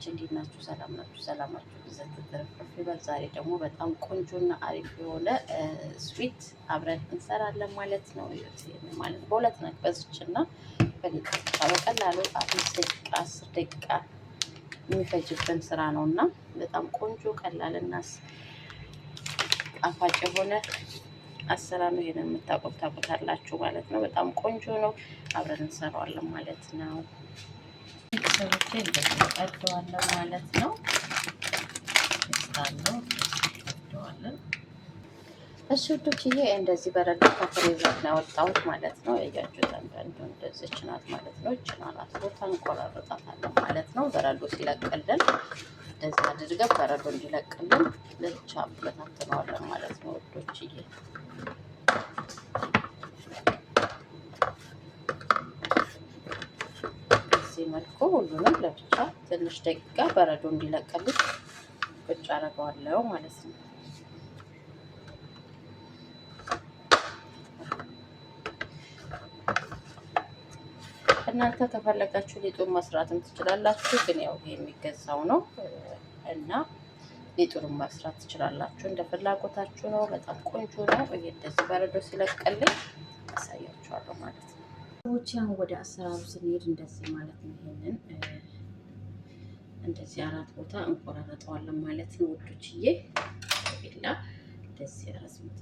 እንዴት ናችሁ? ሰላም ናችሁ? ሰላማችሁ ይዘት ተረፍረፍ ይበል። ዛሬ ደግሞ በጣም ቆንጆና አሪፍ የሆነ ስዊት አብረን እንሰራለን ማለት ነው። ማለት በሁለት ነቅበዝችና በቀላሉ 5 ደቂቃ 10 ደቂቃ የሚፈጅብን ስራ ነው እና በጣም ቆንጆ ቀላልና ጣፋጭ የሆነ አሰራር ነው። ይሄንን የምታውቁት ታውቁታላችሁ ማለት ነው። በጣም ቆንጆ ነው። አብረን እንሰራዋለን ማለት ነው። ሰዎች እንደዚህ ቀደዋለሁ ማለት ነው። እስታለው ቀደዋለን። እሺ ውዶችዬ እንደዚህ በረዶ ከፍሬዘር ነው ያወጣሁት ማለት ነው። ያያችሁት አንዳንዱ እንደዚች ናት ማለት ነው። እቺ ናት ቦታ እንቆራረጣታለን ማለት ነው። በረዶ ሲለቅልን እንደዚህ አድርገን በረዶ እንዲለቅልን ለብቻ በታተነዋለን ማለት ነው ውዶችዬ። በዚህ መልኩ ሁሉንም ለብቻ ትንሽ ደቂቃ በረዶ እንዲለቅልኝ ቁጭ አደርገዋለሁ ማለት ነው። እናንተ ከፈለጋችሁ ሊጡን መስራትም ትችላላችሁ፣ ግን ያው ይሄ የሚገዛው ነው እና ሊጡን መስራት ትችላላችሁ፣ እንደ ፍላጎታችሁ ነው። በጣም ቆንጆ ነው። ይሄ እንደዚህ በረዶ ሲለቅልኝ አሳያችኋለሁ ማለት ነው። ሰዎች አሁን ወደ አሰራሩ ስንሄድ እንደዚህ ማለት ነው። ይሄንን እንደዚህ 4 ቦታ እንቆራረጠዋለን ማለት ነው ውዶችዬ። ቢላ እንደዚህ 4 ቦታ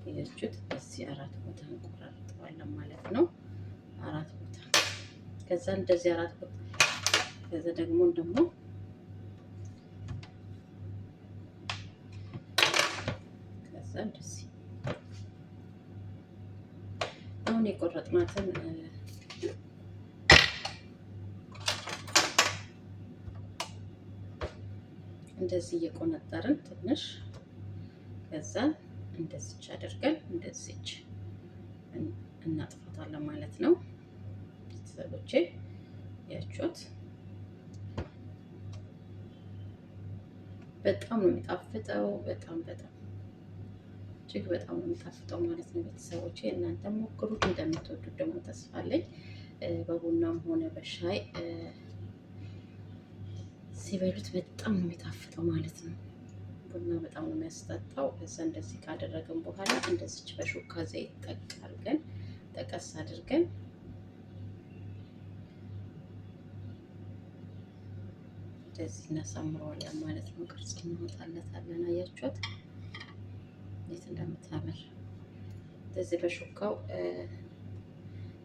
ይያችሁት፣ እንደዚህ 4 ቦታ እንቆራረጠዋለን ማለት ነው። 4 ቦታ ከዛ እንደዚህ 4 ቦታ ከዛ ደግሞ ከዛ እንደዚህ አሁን የቆረጥናትን እንደዚህ እየቆነጠርን ትንሽ ከዛ እንደዚች አድርገን እንደዚች እናጥፋታለን ማለት ነው። ቤተሰቦቼ ያችሁት በጣም ነው የሚጣፍጠው። በጣም እጅግ በጣም ነው የሚጣፍጠው ማለት ነው ቤተሰቦቼ። እናንተ ሞክሩት፣ እንደምትወዱት ደግሞ ተስፋ አለኝ። በቡናም ሆነ በሻይ ሲበሉት በጣም ነው የሚጣፍጠው ማለት ነው። ቡና በጣም ነው የሚያስጠጣው። እዛ እንደዚህ ካደረግን በኋላ እንደዚች በሹካ ዘይት ጠቀስ አድርገን እንደዚህ እናሳምረዋለን ማለት ነው። ቅርጽ እናወጣለታለን። አያችሁት እንዴት እንደምታምር። እንደዚህ በሹካው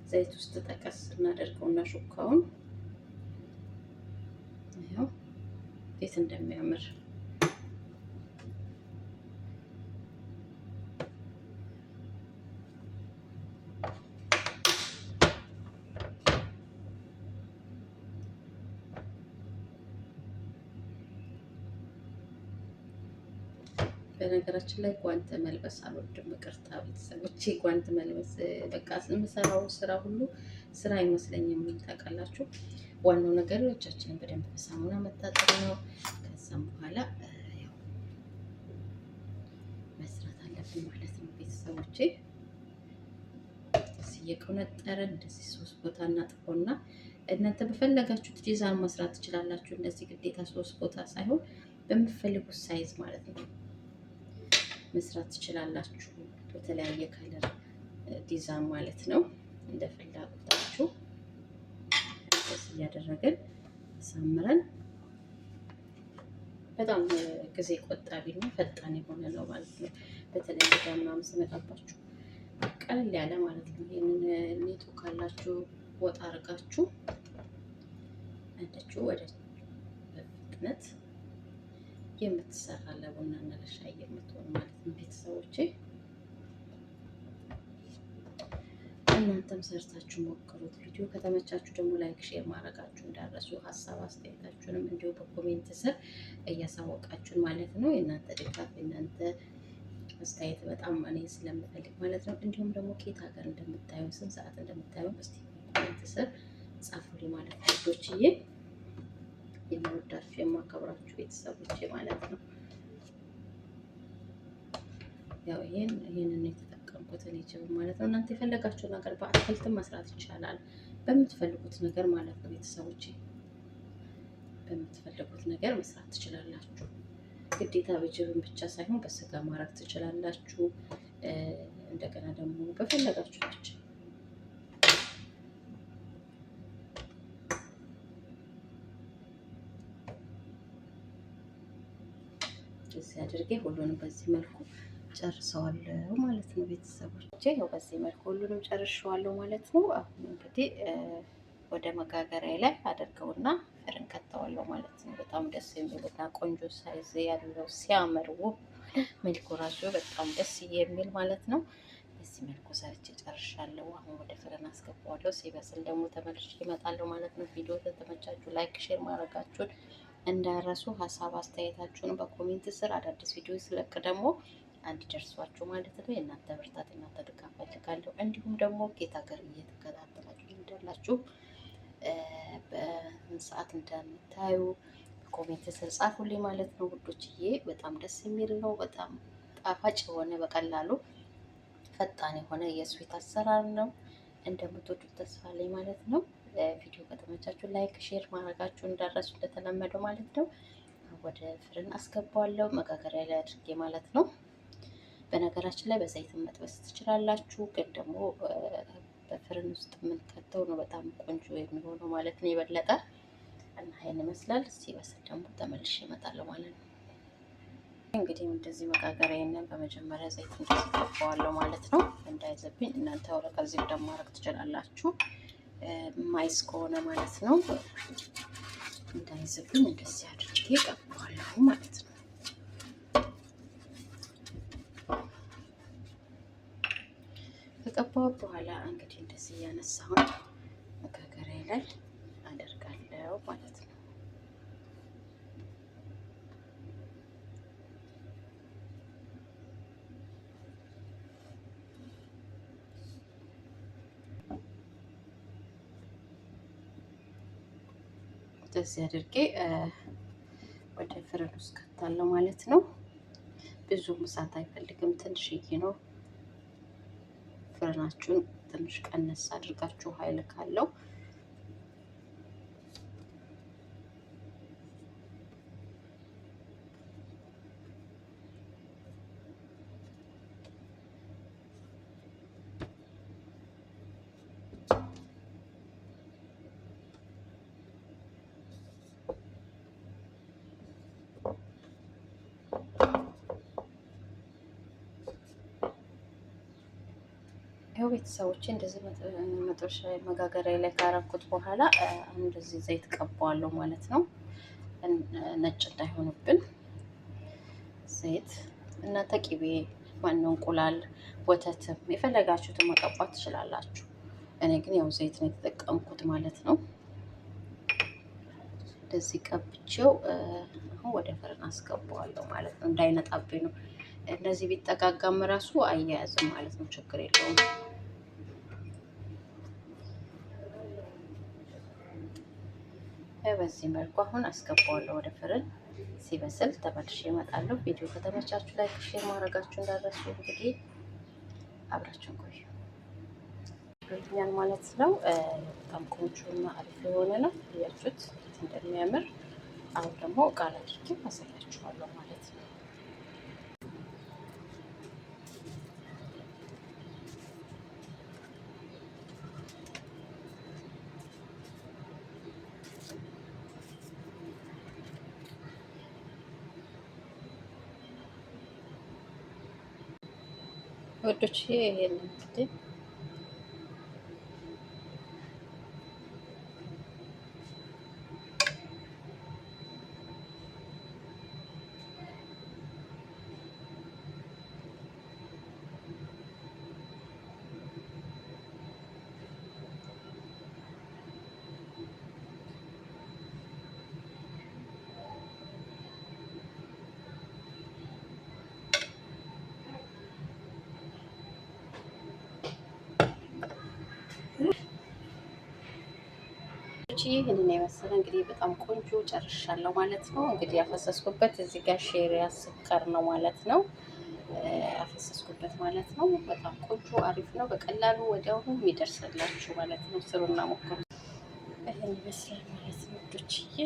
ዘይት ውስጥ ጠቀስ እናደርገውና ሹካውን ይኸው እንዴት እንደሚያምር በነገራችን ላይ ጓንት መልበስ አልወድም። ይቅርታ ቤተሰቦቼ፣ ጓንት መልበስ በቃ የምሰራው ስራ ሁሉ ስራ አይመስለኝም። ታውቃላችሁ፣ ዋናው ነገር እጃችንን በደንብ በሳሙና መታጠብ ነው። ከዛም በኋላ ያው መስራት አለብን ማለት ነው ቤተሰቦቼ። እንደዚህ እየቆነጠረን እንደዚህ 3 ቦታ እናጥፎና እናንተ በፈለጋችሁት ዲዛይን መስራት ትችላላችሁ። እንደዚህ ግዴታ 3 ቦታ ሳይሆን በምትፈልጉት ሳይዝ ማለት ነው መስራት ትችላላችሁ። በተለያየ ከለር ዲዛይን ማለት ነው እንደ ፍላጎታችሁ እንደዚህ እያደረግን ሳምረን በጣም ጊዜ ቆጣቢና ፈጣን የሆነ ነው ማለት ነው። በተለይ ምናምን ስመጣባችሁ ቀለል ያለ ማለት ነው። ይሄንን ኔቶ ካላችሁ ወጣ አድርጋችሁ አንዳችሁ ወደ በፍጥነት የምትሰራ ለቡና እና ለሻይ የምትሆን ማለት ነው ቤተሰቦቼ። እናንተም ሰርታችሁ ሞክሩት። ቪዲዮ ከተመቻችሁ ደግሞ ላይክ፣ ሼር ማድረጋችሁ እንዳረሱ፣ ሀሳብ አስተያየታችሁንም እንዲሁ በኮሜንት ስር እያሳወቃችሁን ማለት ነው። የእናንተ ድጋፍ የእናንተ አስተያየት በጣም እኔ ስለምፈልግ ማለት ነው። እንዲሁም ደግሞ ከየት ሀገር እንደምታዩ ስንት ሰዓት እንደምታዩ እስቲ ኮሜንት ስር ጻፉልኝ ማለት ነው ልጆችዬ። የምወዳችሁ የማከብራችሁ ቤተሰቦቼ ማለት ነው። ያው ይሄንን የተጠቀምኩት ዩቲዩብ ማለት ነው። እናንተ የፈለጋችሁ ነገር በአትክልትም መስራት ይቻላል፣ በምትፈልጉት ነገር ማለት ነው ቤተሰቦቼ። በምትፈልጉት ነገር መስራት ትችላላችሁ። ግዴታ በጅብን ብቻ ሳይሆን በስጋ ማድረግ ትችላላችሁ። እንደገና ደግሞ በፈለጋችሁ ብቻ እዚህ አድርጌ ሁሉንም በዚህ መልኩ ጨርሰዋለሁ ማለት ነው። ቤተሰቦቼ ያው በዚህ መልኩ ሁሉንም ጨርሸዋለሁ ማለት ነው። አሁን እንግዲህ ወደ መጋገሪያ ላይ አደርገውና ፍርን ከተዋለሁ ማለት ነው። በጣም ደስ የሚልና ቆንጆ ሳይዝ ያለው ሲያምር ውብ መልኩ ራሱ በጣም ደስ የሚል ማለት ነው። በዚህ መልኩ ሰርቼ ጨርሻለሁ። አሁን ወደ ፍርን አስገባዋለሁ። ሲበስል ደግሞ ተመልሼ እመጣለሁ ማለት ነው። ቪዲዮ ከተመቻችሁ ላይክ፣ ሼር ማድረጋችሁን እንዳረሱ። ሀሳብ አስተያየታችሁን በኮሜንት ስር አዳዲስ ቪዲዮ ስለቅ ደግሞ እንዲደርሷችሁ ማለት ነው። የእናንተ ብርታት የእናንተ ድጋፍ ፈልጋለሁ። እንዲሁም ደግሞ ጌታ ሀገር እየተከታተላችሁ እንዳላችሁ በምን ሰዓት እንደምታዩ ኮሜንት ስር ጻፉልኝ ማለት ነው ውዶችዬ። በጣም ደስ የሚል ነው። በጣም ጣፋጭ የሆነ በቀላሉ ፈጣን የሆነ የስዊት አሰራር ነው። እንደምትወዱት ተስፋ አለኝ ማለት ነው። ቪዲዮ ከተመቻችሁ ላይክ ሼር ማድረጋችሁ እንዳረሱ እንደተለመደው ማለት ነው። ወደ ፍርን አስገባዋለሁ መጋገሪያ ላይ አድርጌ ማለት ነው። በነገራችን ላይ በዘይት መጥበስ ትችላላችሁ፣ ግን ደግሞ በፍርን ውስጥ የምንከተው ነው በጣም ቆንጆ የሚሆነው ማለት ነው የበለጠ እና ይሄን ይመስላል። ሲበስል ደግሞ ተመልሼ እመጣለሁ ማለት ነው። እንግዲህ እንደዚህ መጋገሪያዬን በመጀመሪያ ዘይት እንደዚህ ቀባዋለሁ ማለት ነው። እንዳይዘብኝ እናንተ ወረቀ እዚህ ደግሞ ማድረግ ትችላላችሁ፣ ማይስ ከሆነ ማለት ነው። እንዳይዘብኝ እንደዚህ አድርጌ ቀባዋለሁ ማለት ነው። ከቀባው በኋላ እንግዲህ እንደዚህ እያነሳሁን መጋገሪያ ላይ አደርጋለሁ ማለት ነው። እንደዚህ አድርጌ ወደ ፍርን ውስጥ ከታለሁ ማለት ነው። ብዙም እሳት አይፈልግም፣ ትንሽዬ ነው። ፍርናችሁን ትንሽ ቀነስ አድርጋችሁ ኃይል ካለው ያው ቤተሰቦቼ እንደዚህ መጥበሻ መጋገሪያ ላይ ካረኩት በኋላ እንደዚህ ዘይት ቀባዋለሁ ማለት ነው። ነጭ እንዳይሆንብን ዘይት እናንተ ቂቤ ማነው እንቁላል፣ ወተትም የፈለጋችሁትን መቀባት ትችላላችሁ። እኔ ግን ያው ዘይት ነው የተጠቀምኩት ማለት ነው። እንደዚህ ቀብቼው አሁን ወደ ፍርን አስገባዋለሁ ማለት ነው። እንዳይነጣብኝ ነው። እንደዚህ ቢጠጋጋም ራሱ አያያዝም ማለት ነው። ችግር የለውም። በዚህ መልኩ አሁን አስገባዋለሁ ወደ ፍርን። ሲበስል ተመልሼ እመጣለሁ። ቪዲዮ ከተመቻችሁ ላይክ ሼር ማድረጋችሁ እንዳትረሱ። እንግዲህ አብራችሁን ቆዩ ማለት ነው። በጣም ቆንጆና አሪፍ የሆነ ነው። እያችሁት እንደሚያምር። አሁን ደግሞ እቃ ላይ አድርጌ አሳያችኋለሁ ማለት ነው። ወዶች ይሄን እንግዲህ ይህንን የመሰለ እንግዲህ በጣም ቆንጆ ጨርሻለሁ ማለት ነው። እንግዲህ ያፈሰስኩበት እዚህ ጋር ሼሪያ ስኳር ነው ማለት ነው። ያፈሰስኩበት ማለት ነው። በጣም ቆንጆ አሪፍ ነው። በቀላሉ ወዲያውኑ የሚደርስላችሁ ማለት ነው። ስሩና ሞክሩ። ይህን ይመስላል ማለት ነው። ዶችዬ